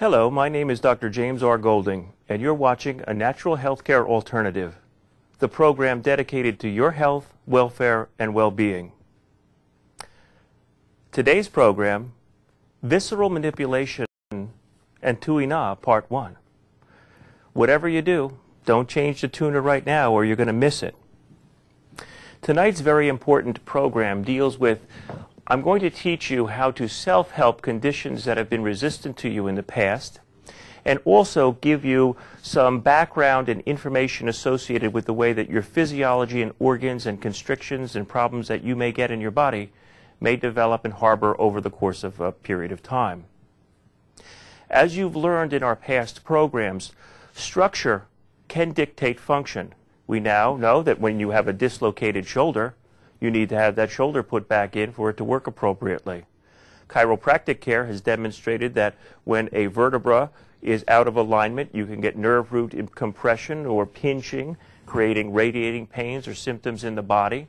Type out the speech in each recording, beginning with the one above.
Hello, my name is Dr. James R. Golding, and you're watching A Natural Healthcare Alternative, the program dedicated to your health, welfare, and well-being. Today's program, Visceral Manipulation and Tuina, Part 1. Whatever you do, don't change the tuna right now or you're going to miss it. Tonight's very important program deals with, I'm going to teach you how to self-help conditions that have been resistant to you in the past, and also give you some background and information associated with the way that your physiology and organs and constrictions and problems that you may get in your body may develop and harbor over the course of a period of time. As you've learned in our past programs, structure can dictate function. We now know that when you have a dislocated shoulder, you need to have that shoulder put back in for it to work appropriately. Chiropractic care has demonstrated that when a vertebra is out of alignment, you can get nerve root compression or pinching, creating radiating pains or symptoms in the body.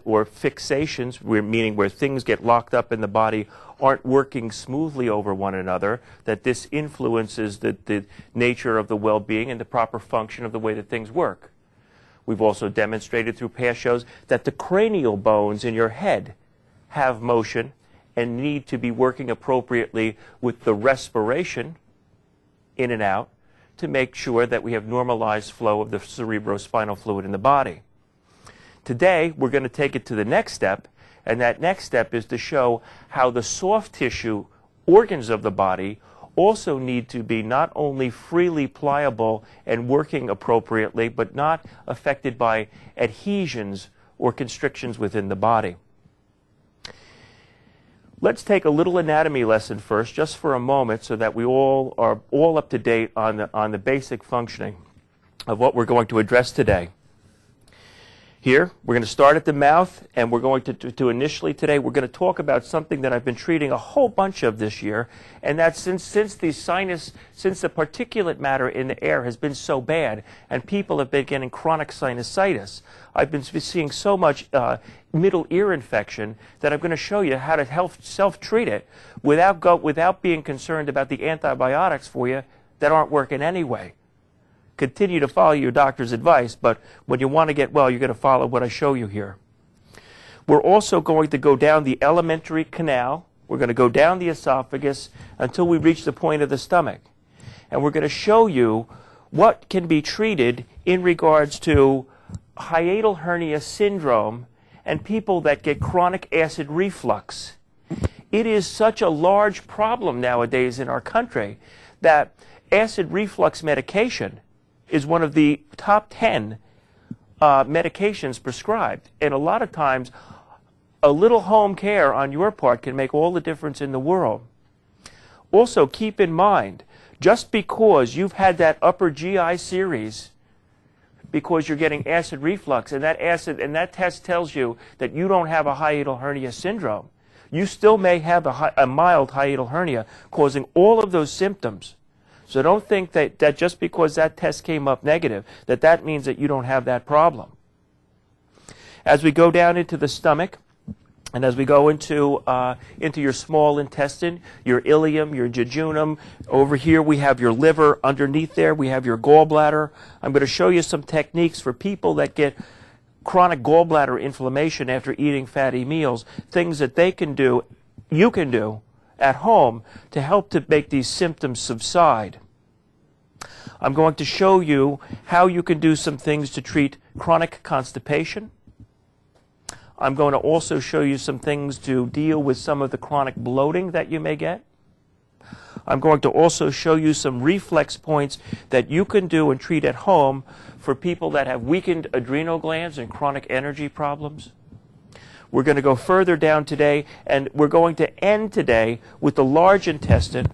Or fixations, meaning where things get locked up in the body, aren't working smoothly over one another, that this influences the nature of the well-being and the proper function of the way that things work. We've also demonstrated through past shows that the cranial bones in your head have motion and need to be working appropriately with the respiration in and out to make sure that we have normalized flow of the cerebrospinal fluid in the body. Today, we're going to take it to the next step, and that next step is to show how the soft tissue organs of the body also need to be not only freely pliable and working appropriately, but not affected by adhesions or constrictions within the body. Let's take a little anatomy lesson first, just for a moment, so that we all are up to date on the basic functioning of what we're going to address today. Here, we're going to start at the mouth, and we're going to initially today, we're going to talk about something that I've been treating a whole bunch of this year, and that's since the particulate matter in the air has been so bad, and people have been getting chronic sinusitis, I've been seeing so much middle ear infection that I'm going to show you how to self-treat it without being concerned about the antibiotics for you that aren't working anyway. Continue to follow your doctor's advice, but when you want to get well, you're going to follow what I show you here. We're also going to go down the alimentary canal. We're going to go down the esophagus until we reach the point of the stomach. And we're going to show you what can be treated in regards to hiatal hernia syndrome and people that get chronic acid reflux. It is such a large problem nowadays in our country that acid reflux medication is one of the top 10 medications prescribed. And a lot of times, a little home care on your part can make all the difference in the world. Also, keep in mind, just because you've had that upper GI series, because you're getting acid reflux, and that test tells you that you don't have a hiatal hernia syndrome, you still may have a mild hiatal hernia causing all of those symptoms. So don't think that just because that test came up negative, that means that you don't have that problem. As we go down into the stomach, and as we go into your small intestine, your ileum, your jejunum, over here we have your liver, underneath there we have your gallbladder. I'm going to show you some techniques for people that get chronic gallbladder inflammation after eating fatty meals, things that they can do, you can do, at home to help to make these symptoms subside. I'm going to show you how you can do some things to treat chronic constipation. I'm going to also show you some things to deal with some of the chronic bloating that you may get. I'm going to also show you some reflex points that you can do and treat at home for people that have weakened adrenal glands and chronic energy problems. We're going to go further down today, and we're going to end today with the large intestine,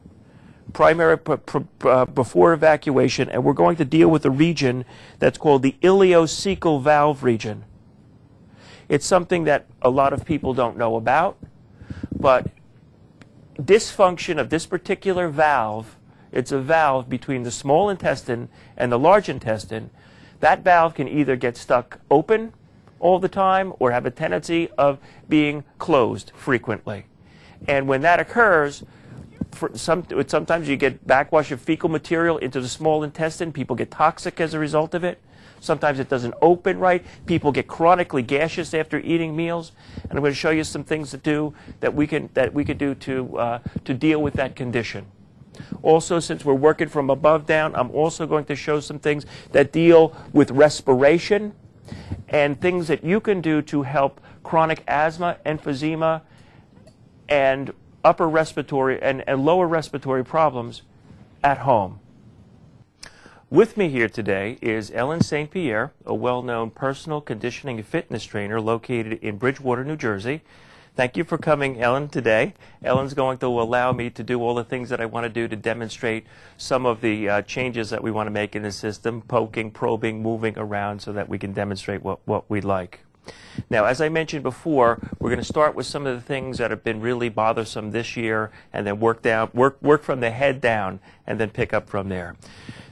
primary before evacuation, and we're going to deal with a region that's called the Ileocecal Valve region. It's something that a lot of people don't know about, but dysfunction of this particular valve, it's a valve between the small intestine and the large intestine. That valve can either get stuck open all the time or have a tendency of being closed frequently. And when that occurs, Sometimes you get backwash of fecal material into the small intestine. People get toxic as a result of it. Sometimes it doesn't open right. People get chronically gaseous after eating meals. And I'm going to show you some things that we can do to deal with that condition. Also, since we're working from above down, I'm also going to show some things that deal with respiration and things that you can do to help chronic asthma, emphysema, and upper respiratory and lower respiratory problems at home. With me here today is Ellen St. Pierre, a well-known personal conditioning and fitness trainer located in Bridgewater, New Jersey. Thank you for coming, Ellen, today. Ellen's going to allow me to do all the things that I want to do to demonstrate some of the changes that we want to make in the system, poking, probing, moving around so that we can demonstrate what we like. Now, as I mentioned before, we're going to start with some of the things that have been really bothersome this year and then work from the head down and then pick up from there.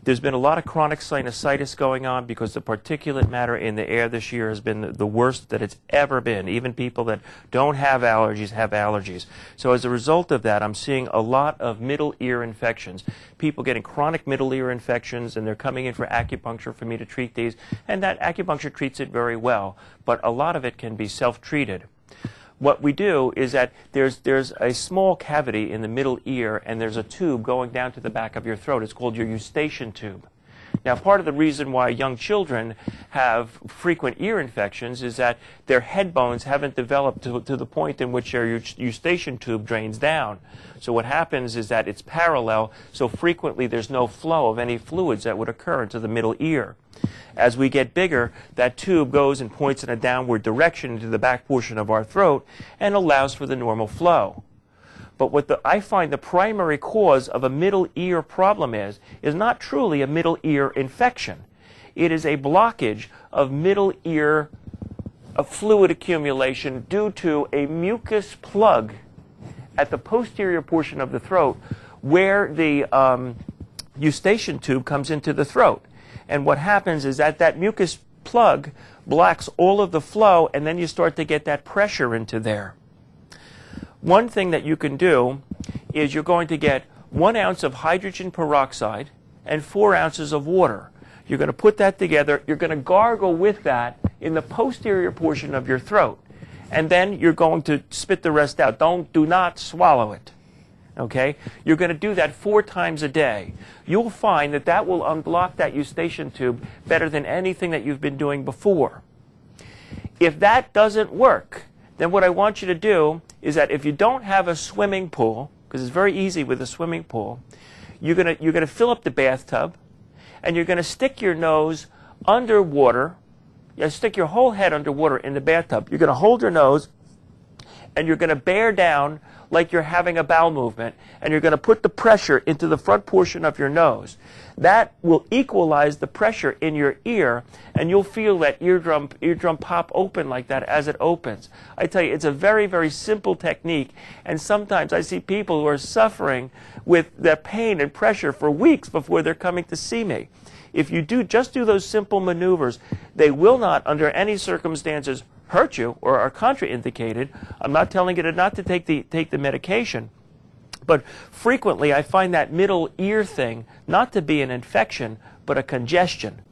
There's been a lot of chronic sinusitis going on because the particulate matter in the air this year has been the worst that it's ever been. Even people that don't have allergies have allergies. So as a result of that, I'm seeing a lot of middle ear infections. People getting chronic middle ear infections, and they're coming in for acupuncture for me to treat these. And that acupuncture treats it very well, but a lot of it can be self-treated. What we do is that there's a small cavity in the middle ear, and there's a tube going down to the back of your throat. It's called your eustachian tube. Now, part of the reason why young children have frequent ear infections is that their head bones haven't developed to the point in which their eustachian tube drains down. So what happens is that it's parallel, so frequently there's no flow of any fluids that would occur into the middle ear. As we get bigger, that tube goes and points in a downward direction into the back portion of our throat and allows for the normal flow. But what I find the primary cause of a middle ear problem is not truly a middle ear infection. It is a blockage of middle ear fluid accumulation due to a mucus plug at the posterior portion of the throat where the eustachian tube comes into the throat. And what happens is that mucus plug blocks all of the flow, and then you start to get that pressure into there. One thing that you can do is you're going to get 1 ounce of hydrogen peroxide and 4 ounces of water. You're going to put that together. You're going to gargle with that in the posterior portion of your throat. And then you're going to spit the rest out. Do not swallow it. Okay? You're going to do that 4 times a day. You'll find that will unblock that eustachian tube better than anything that you've been doing before. If that doesn't work, then what I want you to do is that if you don't have a swimming pool, because it's very easy with a swimming pool, you're going to fill up the bathtub, and you're going to stick your nose underwater. You stick your whole head underwater in the bathtub. You're going to hold your nose, and you're going to bear down like you're having a bowel movement, and you're going to put the pressure into the front portion of your nose. That will equalize the pressure in your ear, and you'll feel that eardrum pop open like that as it opens. I tell you, it's a very, very simple technique, and sometimes I see people who are suffering with their pain and pressure for weeks before they're coming to see me. If you just do those simple maneuvers, they will not, under any circumstances, hurt you or are contraindicated. I'm not telling you not to take the medication, but frequently I find that middle ear thing not to be an infection, but a congestion.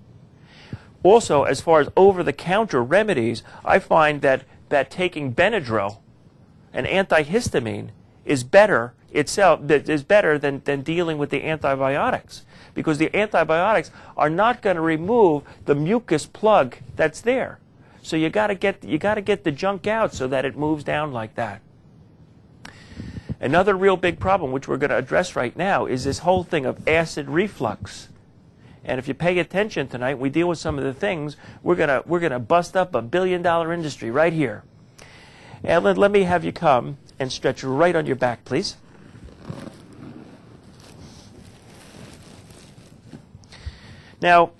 Also, as far as over-the-counter remedies, I find that taking Benadryl, an antihistamine, is better than dealing with the antibiotics, because the antibiotics are not going to remove the mucus plug that's there. So you got to get the junk out so that it moves down like that. Another real big problem, which we're going to address right now, is this whole thing of acid reflux. And if you pay attention tonight, we deal with some of the things. We're gonna bust up $1 billion industry right here. Ellen, let me have you come and stretch right on your back, please. Now,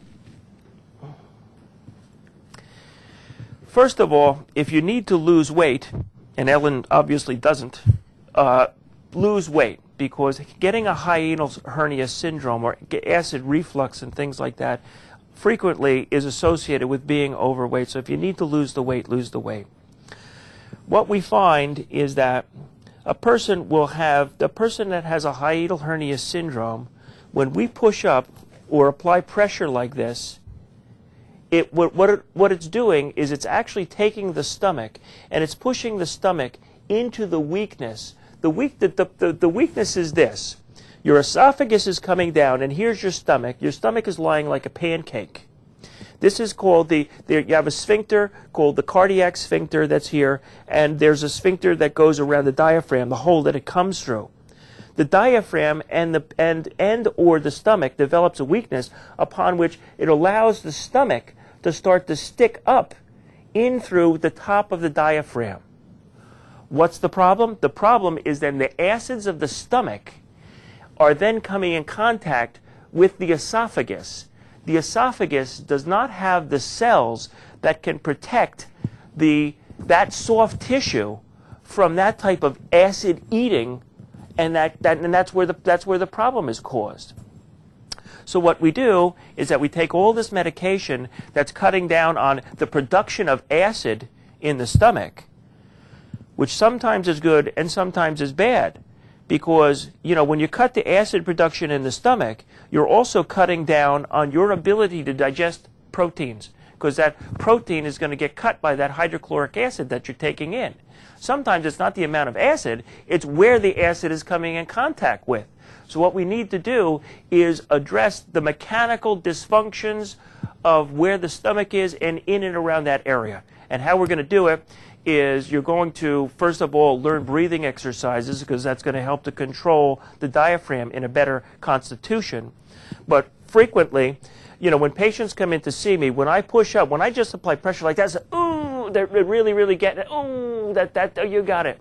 first of all, if you need to lose weight, and Ellen obviously doesn't, lose weight, because getting a hiatal hernia syndrome or acid reflux and things like that frequently is associated with being overweight. So if you need to lose the weight, lose the weight. What we find is that a person that has a hiatal hernia syndrome, when we push up or apply pressure like this, what it's doing is it's actually taking the stomach and it's pushing the stomach into the weakness. The weakness is this. Your esophagus is coming down, and here's your stomach. Your stomach is lying like a pancake. This is called you have a sphincter called the cardiac sphincter that's here, and there's a sphincter that goes around the diaphragm, the hole that it comes through. The diaphragm and or the stomach develops a weakness upon which it allows the stomach to start to stick up in through the top of the diaphragm. What's the problem? The problem is then the acids of the stomach are then coming in contact with the esophagus. The esophagus does not have the cells that can protect that soft tissue from that type of acid eating, and that's where the problem is caused. So what we do is that we take all this medication that's cutting down on the production of acid in the stomach, which sometimes is good and sometimes is bad. Because, when you cut the acid production in the stomach, you're also cutting down on your ability to digest proteins, because that protein is going to get cut by that hydrochloric acid that you're taking in. Sometimes it's not the amount of acid, it's where the acid is coming in contact with. So what we need to do is address the mechanical dysfunctions of where the stomach is and in and around that area. And how we're going to do it is you're going to, first of all, learn breathing exercises, because that's going to help to control the diaphragm in a better constitution. But frequently, when patients come in to see me, when I push up, when I just apply pressure like that, it's like, ooh, they're really, really getting it. Ooh, you got it.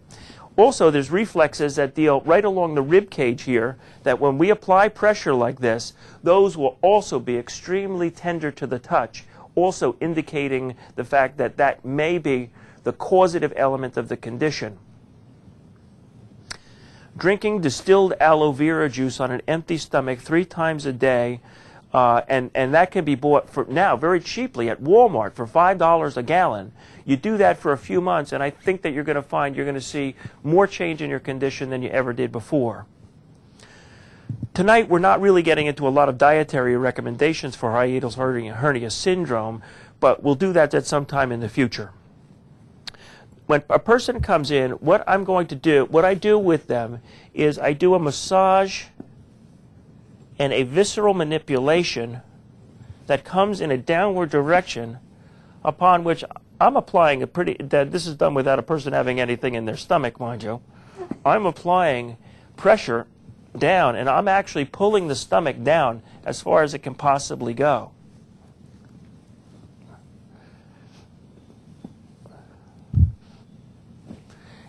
Also, there's reflexes that deal right along the rib cage here, that when we apply pressure like this, those will also be extremely tender to the touch, also indicating the fact that that may be the causative element of the condition. Drinking distilled aloe vera juice on an empty stomach 3 times a day, and that can be bought for now very cheaply at Walmart for $5 a gallon. You do that for a few months, and I think that you're going to find you're going to see more change in your condition than you ever did before. Tonight, we're not really getting into a lot of dietary recommendations for hiatal hernia syndrome, but we'll do that at some time in the future. When a person comes in, what I do with them is I do a massage and a visceral manipulation that comes in a downward direction, upon which I'm applying this is done without a person having anything in their stomach, mind you. I'm applying pressure down, and I'm actually pulling the stomach down as far as it can possibly go.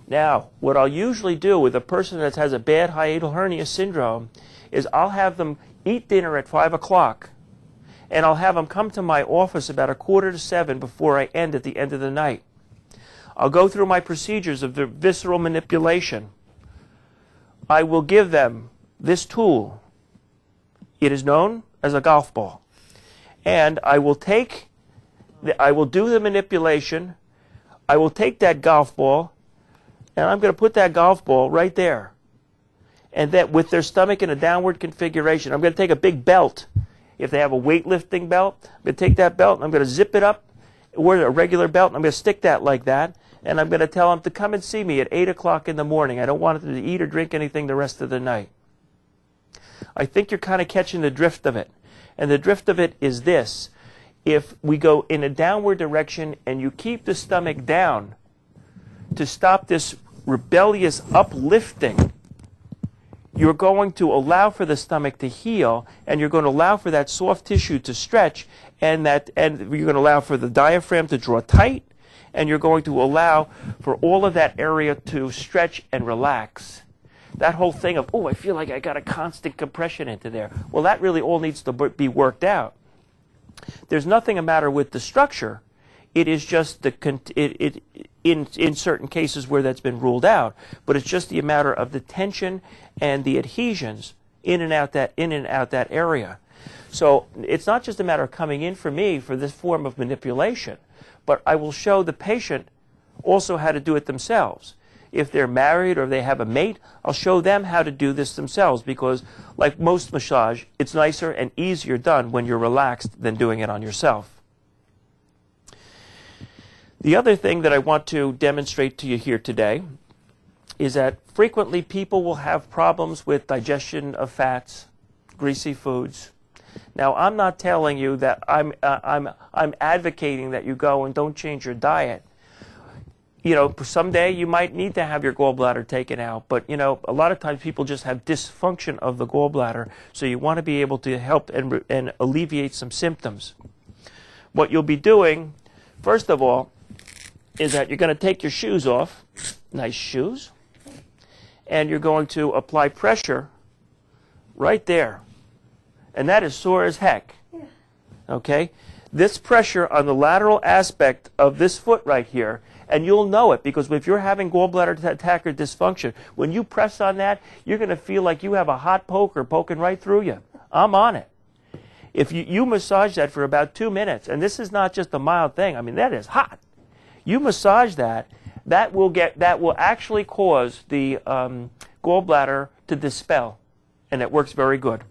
Now, what I'll usually do with a person that has a bad hiatal hernia syndrome is I'll have them eat dinner at 5 o'clock, and I'll have them come to my office about 6:45 before I end at the end of the night. I'll go through my procedures of the visceral manipulation. I will give them this tool. It is known as a golf ball. And I will do the manipulation. I will take that golf ball, and I'm going to put that golf ball right there. And then with their stomach in a downward configuration, I'm going to take a big belt. If they have a weightlifting belt, I'm going to take that belt and I'm going to zip it up, or a regular belt, and I'm going to stick that like that. And I'm going to tell them to come and see me at 8 o'clock in the morning. I don't want them to eat or drink anything the rest of the night. I think you're kind of catching the drift of it. And the drift of it is this. If we go in a downward direction and you keep the stomach down to stop this rebellious uplifting, you're going to allow for the stomach to heal, and you're going to allow for that soft tissue to stretch, and you're going to allow for the diaphragm to draw tight, and you're going to allow for all of that area to stretch and relax. That whole thing of, oh, I feel like I got a constant compression into there. Well, that really all needs to be worked out. There's nothing the matter with the structure. It is just in certain cases where that's been ruled out, but it's just the matter of the tension and the adhesions in and out that area. So it's not just a matter of coming in for me for this form of manipulation, but I will show the patient also how to do it themselves. If they're married or if they have a mate, I'll show them how to do this themselves, because like most massage, it's nicer and easier done when you're relaxed than doing it on yourself. The other thing that I want to demonstrate to you here today is that frequently people will have problems with digestion of fats, greasy foods. Now, I'm not telling you that I'm advocating that you go and don't change your diet. You know, someday you might need to have your gallbladder taken out, but you know, a lot of times people just have dysfunction of the gallbladder, so you want to be able to help and alleviate some symptoms. What you'll be doing, first of all, is that you're going to take your shoes off, nice shoes, and you're going to apply pressure right there. And that is sore as heck. Yeah. Okay? This pressure on the lateral aspect of this foot right here, and you'll know it because if you're having gallbladder attack or dysfunction, when you press on that, you're going to feel like you have a hot poker poking right through you. I'm on it. If you massage that for about 2 minutes, and this is not just a mild thing, I mean, that is hot. You massage that, that will actually cause the gallbladder to dispel, and it works very good.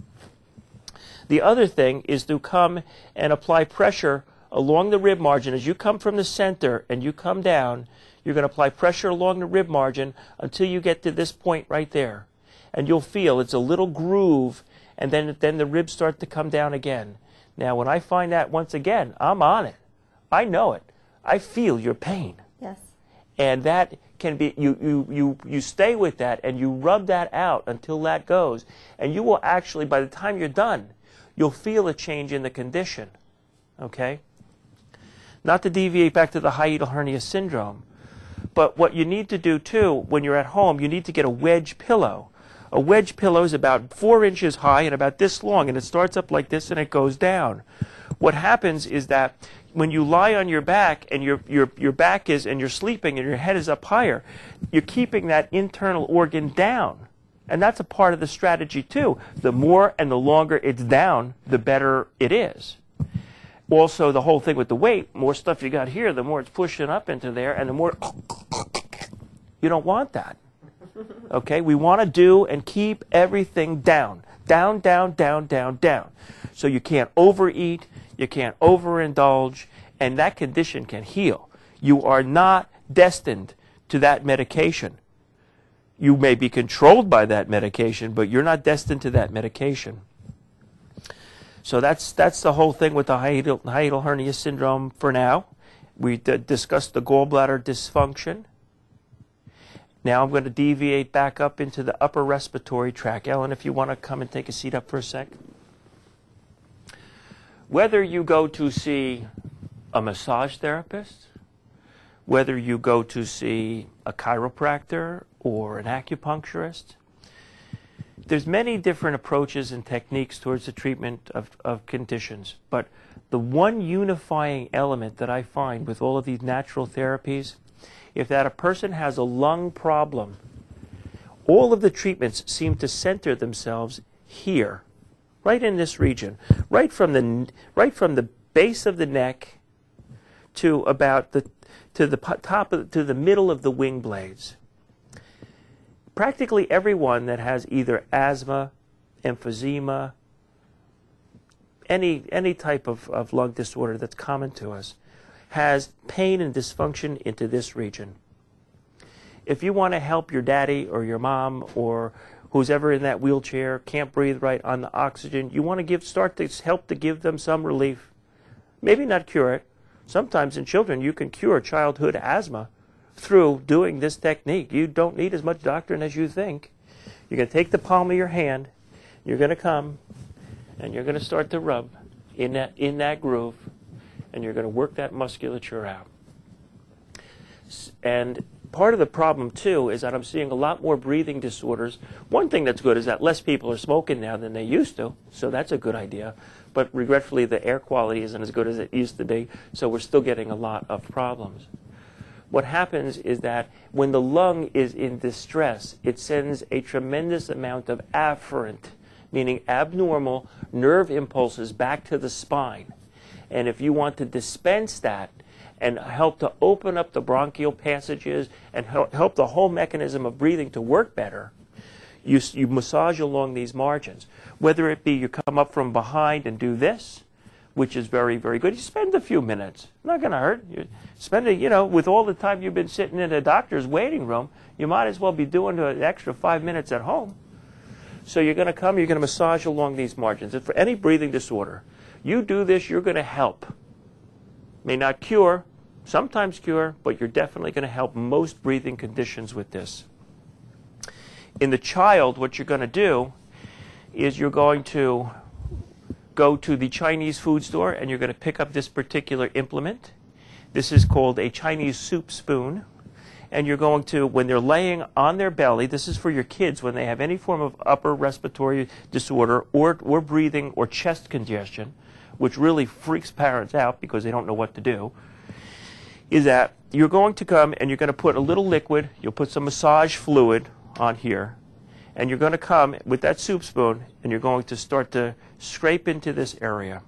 The other thing is to come and apply pressure along the rib margin. As you come from the center and you come down, you're going to apply pressure along the rib margin until you get to this point right there. And you'll feel it's a little groove, and then the ribs start to come down again. Now, when I find that once again, I'm on it. I know it. I feel your pain. Yes. And that can be, you stay with that and you rub that out until that goes. And you will actually, by the time you're done, you'll feel a change in the condition. Okay? Not to deviate back to the hiatal hernia syndrome, but what you need to do too, when you're at home, you need to get a wedge pillow. A wedge pillow is about 4 inches high and about this long, and it starts up like this and it goes down. What happens is that when you lie on your back and your back is, and you're sleeping and your head is up higher, you're keeping that internal organ down. And that's a part of the strategy too. The more and the longer it's down, the better it is. Also, the whole thing with the weight, more stuff you got here, the more it's pushing up into there, and the more you don't want that. Okay? We want to do and keep everything down. Down, down, down, down, down. So you can't overeat, you can't overindulge, and that condition can heal. You are not destined to that medication. You may be controlled by that medication, but you're not destined to that medication. So that's the whole thing with the hiatal hernia syndrome for now. We discussed the gallbladder dysfunction. Now I'm going to deviate back up into the upper respiratory tract. Ellen, if you want to come and take a seat up for a sec. Whether you go to see a massage therapist, whether you go to see a chiropractor or an acupuncturist, there's many different approaches and techniques towards the treatment of conditions. But the one unifying element that I find with all of these natural therapies, if that a person has a lung problem, all of the treatments seem to center themselves here, right in this region, right from the base of the neck to about to the middle of the wing blades. Practically everyone that has either asthma, emphysema, any type of lung disorder that's common to us, has pain and dysfunction into this region. If you want to help your daddy or your mom or who's ever in that wheelchair, can't breathe right on the oxygen, you want to start to help to give them some relief. Maybe not cure it. Sometimes in children you can cure childhood asthma through doing this technique. You don't need as much doctrine as you think. You're going to take the palm of your hand, you're going to come, and you're going to start to rub in that groove, and you're going to work that musculature out. And part of the problem, too, is that I'm seeing a lot more breathing disorders. One thing that's good is that less people are smoking now than they used to, so that's a good idea. But regretfully, the air quality isn't as good as it used to be, so we're still getting a lot of problems. What happens is that when the lung is in distress, it sends a tremendous amount of afferent, meaning abnormal nerve impulses back to the spine. And if you want to dispense that and help to open up the bronchial passages and help the whole mechanism of breathing to work better, you massage along these margins. Whether it be you come up from behind and do this, which is very, very good. You spend a few minutes. Not going to hurt. You spend it, you know, with all the time you've been sitting in a doctor's waiting room, you might as well be doing an extra 5 minutes at home. So you're going to come, you're going to massage along these margins. And for any breathing disorder, you do this, you're going to help. May not cure, sometimes cure, but you're definitely going to help most breathing conditions with this. In the child, what you're going to do is you're going to go to the Chinese food store and you're going to pick up this particular implement. This is called a Chinese soup spoon. And you're going to, when they're laying on their belly, this is for your kids when they have any form of upper respiratory disorder or breathing or chest congestion, which really freaks parents out because they don't know what to do, is that you're going to come and you're going to put a little liquid, you'll put some massage fluid on here, and you're going to come with that soup spoon and you're going to start to scrape into this area.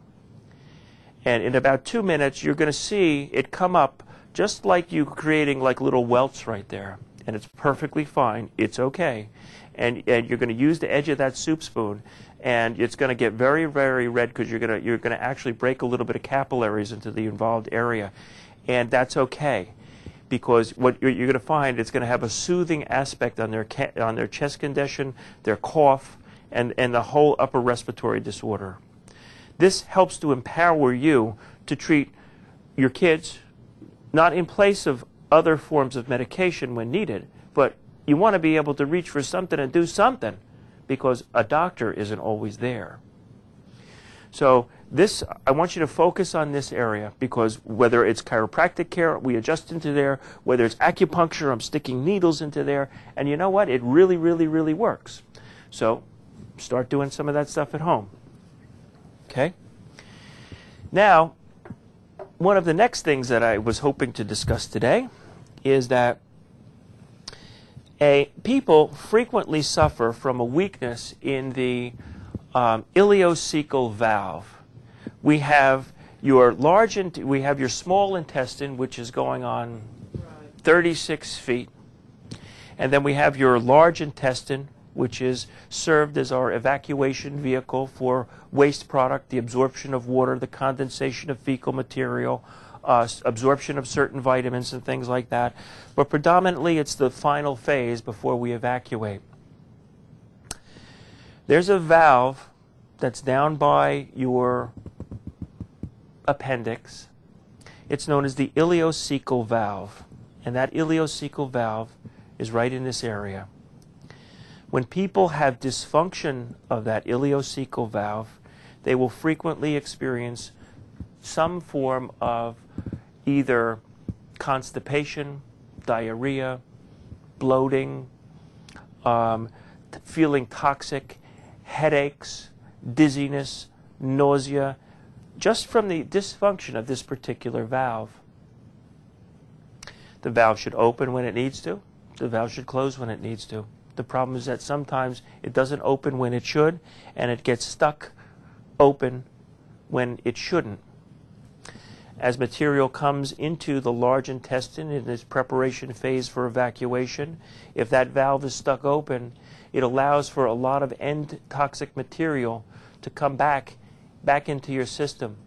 And in about 2 minutes, you're going to see it come up just like you creating like little welts right there. And it's perfectly fine. It's okay. And you're going to use the edge of that soup spoon, and it's going to get very, very red because you're going to actually break a little bit of capillaries into the involved area. And that's okay, because what you're going to find, it's going to have a soothing aspect on their chest condition, their cough, and the whole upper respiratory disorder. This helps to empower you to treat your kids, not in place of other forms of medication when needed, but you want to be able to reach for something and do something because a doctor isn't always there. So this, I want you to focus on this area, because whether it's chiropractic care, we adjust into there, whether it's acupuncture, I'm sticking needles into there, and you know what? It really, really, really works. So start doing some of that stuff at home. Okay? Now, one of the next things that I was hoping to discuss today is that people frequently suffer from a weakness in the ileocecal valve. We have your we have your small intestine, which is going on 36 feet, and then we have your large intestine, which is served as our evacuation vehicle for waste product, the absorption of water, the condensation of fecal material, absorption of certain vitamins and things like that. But predominantly it's the final phase before we evacuate. There's a valve that's down by your appendix. It's known as the ileocecal valve, and that ileocecal valve is right in this area. When people have dysfunction of that ileocecal valve, they will frequently experience some form of either constipation, diarrhea, bloating, feeling toxic, headaches, dizziness, nausea, just from the dysfunction of this particular valve. The valve should open when it needs to. The valve should close when it needs to. The problem is that sometimes it doesn't open when it should, and it gets stuck open when it shouldn't. As material comes into the large intestine in its preparation phase for evacuation, if that valve is stuck open, it allows for a lot of end toxic material to come back into your system.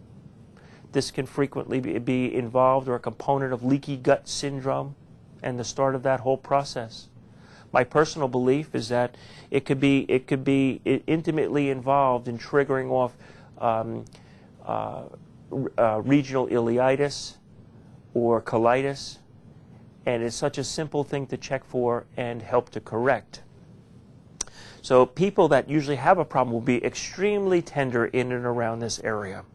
This can frequently be involved or a component of leaky gut syndrome and the start of that whole process. My personal belief is that it could be intimately involved in triggering off regional ileitis or colitis, and it's such a simple thing to check for and help to correct. So people that usually have a problem will be extremely tender in and around this area.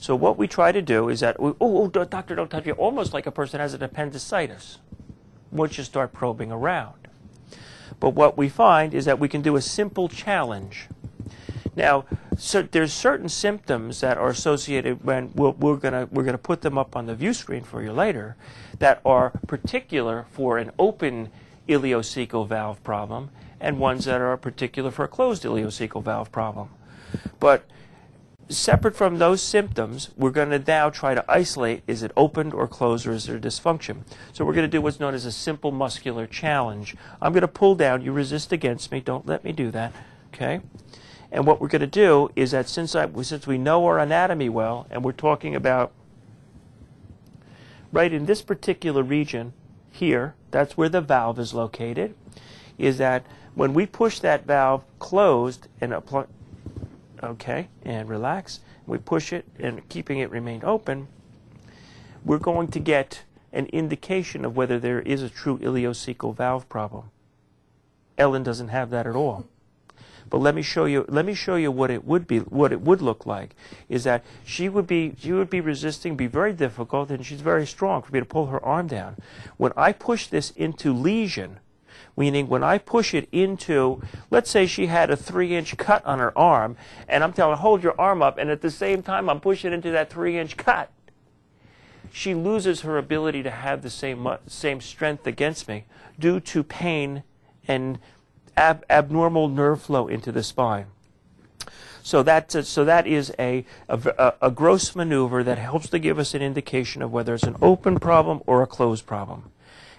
So what we try to do is that, oh, doctor, don't touch me, almost like a person has an appendicitis once you start probing around. But what we find is that we can do a simple challenge. Now, so there's certain symptoms that are associated when we're gonna put them up on the view screen for you later, that are particular for an open ileocecal valve problem, and ones that are particular for a closed ileocecal valve problem. But separate from those symptoms, we're going to now try to isolate, is it opened or closed, or is there dysfunction? So we're going to do what's known as a simple muscular challenge. I'm going to pull down. You resist against me. Don't let me do that. Okay? And what we're going to do is that since we know our anatomy well, and we're talking about right in this particular region here, that's where the valve is located, is that when we push that valve closed and apply, okay, and relax, we push it and keeping it remain open, we're going to get an indication of whether there is a true ileocecal valve problem. Ellen doesn't have that at all. But let me show you what it would look like. Is that she would be resisting, be very difficult, and she's very strong for me to pull her arm down. When I push this into lesion, meaning when I push it into, let's say she had a 3-inch cut on her arm, and I'm telling her, hold your arm up, and at the same time I'm pushing into that 3-inch cut. She loses her ability to have the same strength against me due to pain and abnormal nerve flow into the spine. So that is a gross maneuver that helps to give us an indication of whether it's an open problem or a closed problem.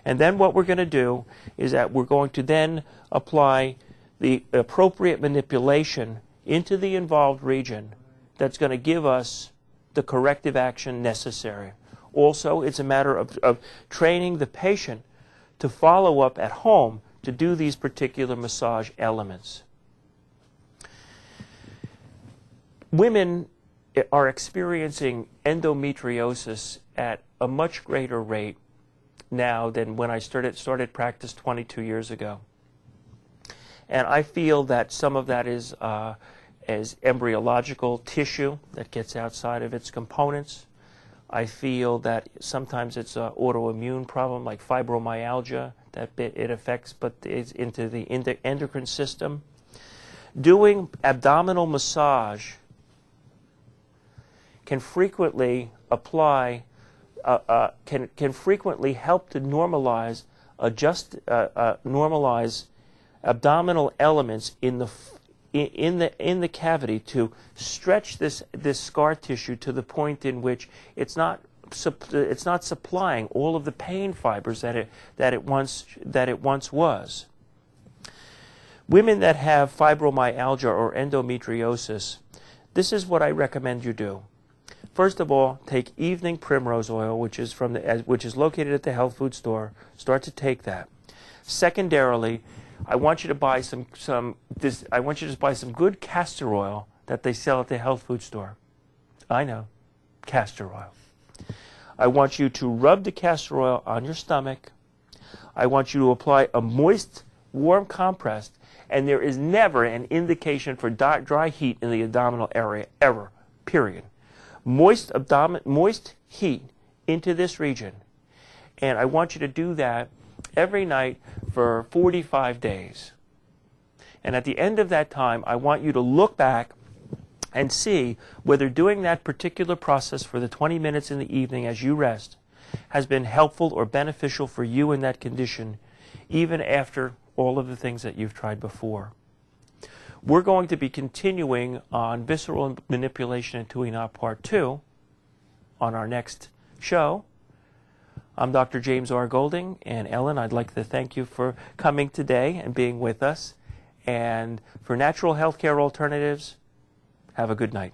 And then what we're going to do is that we're going to then apply the appropriate manipulation into the involved region that's going to give us the corrective action necessary. Also, it's a matter of training the patient to follow up at home to do these particular massage elements. Women are experiencing endometriosis at a much greater rate now than when I started practice 22 years ago. And I feel that some of that is embryological tissue that gets outside of its components. I feel that sometimes it's an autoimmune problem like fibromyalgia that it affects, but it's into the endocrine system. Doing abdominal massage can frequently apply, can frequently help to normalize, normalize abdominal elements in the cavity to stretch this scar tissue to the point in which it's not supplying all of the pain fibers that it once was. Women that have fibromyalgia or endometriosis, this is what I recommend you do. First of all, take evening primrose oil, which is located at the health food store. Start to take that. Secondarily, I want you to buy I want you to buy some good castor oil that they sell at the health food store. I know, castor oil. I want you to rub the castor oil on your stomach. I want you to apply a moist, warm compress, and there is never an indication for dry heat in the abdominal area, ever, period. Moist heat into this region. And I want you to do that every night for 45 days. And at the end of that time, I want you to look back and see whether doing that particular process for the 20 minutes in the evening as you rest has been helpful or beneficial for you in that condition, even after all of the things that you've tried before. We're going to be continuing on visceral manipulation and tuning out part 2 on our next show. I'm Dr. James R. Golding, and Ellen, I'd like to thank you for coming today and being with us. And for Natural Healthcare Alternatives, have a good night.